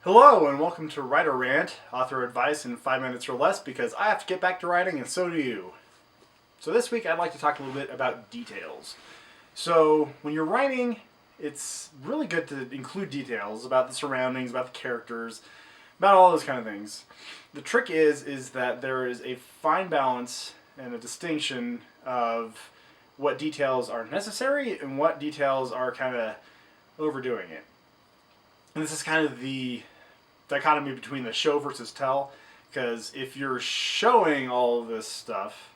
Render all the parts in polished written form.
Hello and welcome to Writer Rant, author advice in 5 minutes or less because I have to get back to writing and so do you. So this week I'd like to talk a little bit about details. So when you're writing, it's really good to include details about the surroundings, about the characters, about all those kind of things. The trick is that there is a fine balance and a distinction of what details are necessary and what details are kind of overdoing it. And this is kind of the dichotomy between the show versus tell, because if you're showing all of this stuff,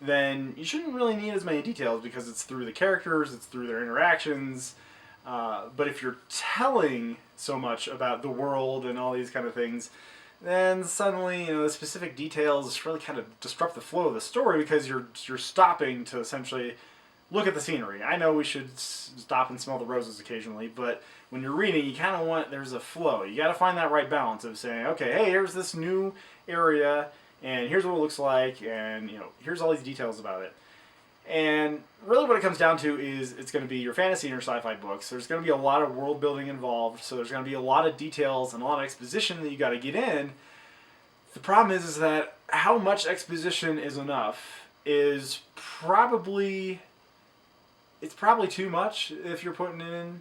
then you shouldn't really need as many details because it's through the characters, it's through their interactions. But if you're telling so much about the world and all these kind of things, then suddenly, the specific details really kind of disrupt the flow of the story because you're stopping to essentially look at the scenery. I know we should stop and smell the roses occasionally, but when you're reading, you kind of want, there's a flow. You got to find that right balance of saying, okay, hey, here's this new area, and here's what it looks like, and here's all these details about it. And really what it comes down to is it's going to be your fantasy and your sci-fi books. There's going to be a lot of world building involved, so there's going to be a lot of details and a lot of exposition that you got to get in. The problem is that how much exposition is enough is probably... It's probably too much if you're putting it in.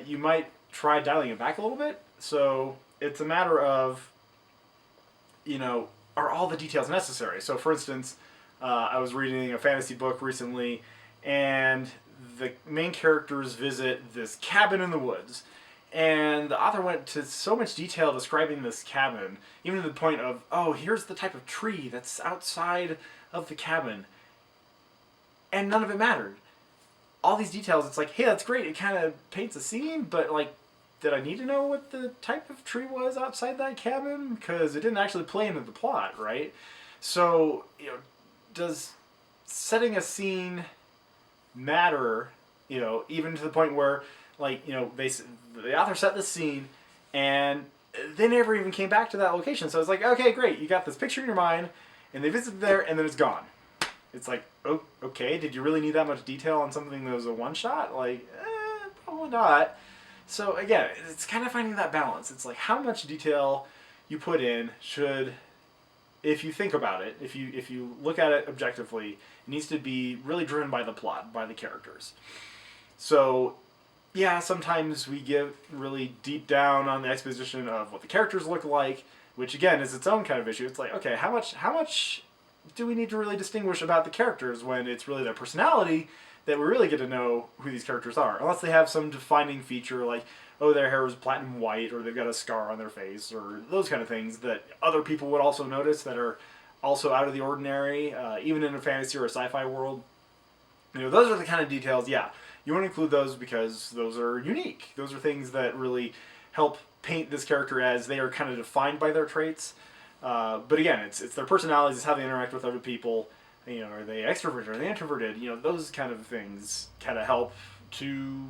You might try dialing it back a little bit. So it's a matter of, are all the details necessary? So for instance, I was reading a fantasy book recently, and the main characters visit this cabin in the woods. And the author went to so much detail describing this cabin, even to the point of, oh, here's the type of tree that's outside of the cabin. And none of it mattered. All these details, it's like, hey, that's great. It kind of paints a scene, but did I need to know what the type of tree was outside that cabin? Because it didn't actually play into the plot, right? So, does setting a scene matter? Even to the point where, the author set the scene, and they never even came back to that location. So it's like, okay, great, you got this picture in your mind, and they visit there, and then it's gone. It's like, oh, okay, did you really need that much detail on something that was a one-shot? Probably not. So again, it's kind of finding that balance. It's like how much detail you put in should, if you think about it, if you look at it objectively, it needs to be really driven by the plot, by the characters. So, yeah, sometimes we get really deep down on the exposition of what the characters look like, which again is its own kind of issue. It's like, okay, how much do we need to really distinguish about the characters when it's really their personality that we really get to know who these characters are? Unless they have some defining feature like, oh, their hair is platinum white, or they've got a scar on their face, or those kind of things that other people would also notice that are also out of the ordinary, even in a fantasy or a sci-fi world. Those are the kind of details, yeah, you want to include those because those are unique. Those are things that really help paint this character as they are kind of defined by their traits. But again, it's their personalities, it's how they interact with other people. Are they extroverted? Are they introverted? Those kind of things kind of help to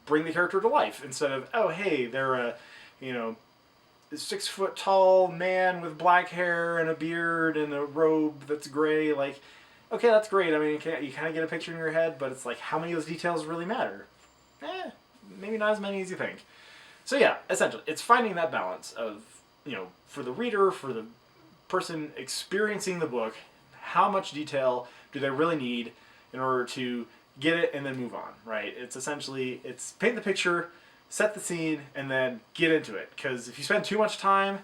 bring the character to life instead of, oh, hey, they're a 6 foot tall man with black hair and a beard and a robe that's gray. Like, okay, that's great. I mean, you kind of get a picture in your head, but it's like, how many of those details really matter? Maybe not as many as you think. So yeah, essentially, it's finding that balance of, for the reader, for the person experiencing the book, how much detail do they really need in order to get it and then move on, right? It's essentially, it's paint the picture, set the scene, and then get into it. Because if you spend too much time,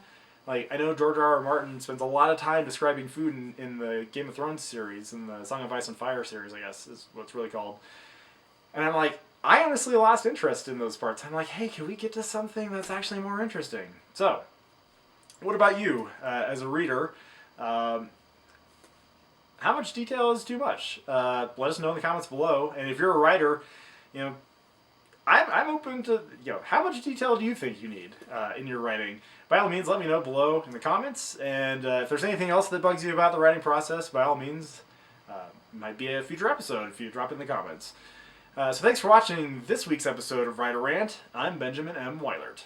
I know George R.R. Martin spends a lot of time describing food in the Game of Thrones series, in the Song of Ice and Fire series, I guess, is what it's really called. And I'm like, I honestly lost interest in those parts. I'm like, hey, can we get to something that's actually more interesting? So, what about you as a reader? How much detail is too much? Let us know in the comments below. And if you're a writer, I'm open to, how much detail do you think you need in your writing? By all means, let me know below in the comments. And if there's anything else that bugs you about the writing process, by all means, might be a future episode if you drop in the comments. So thanks for watching this week's episode of Writer Rant. I'm Benjamin M. Weilert.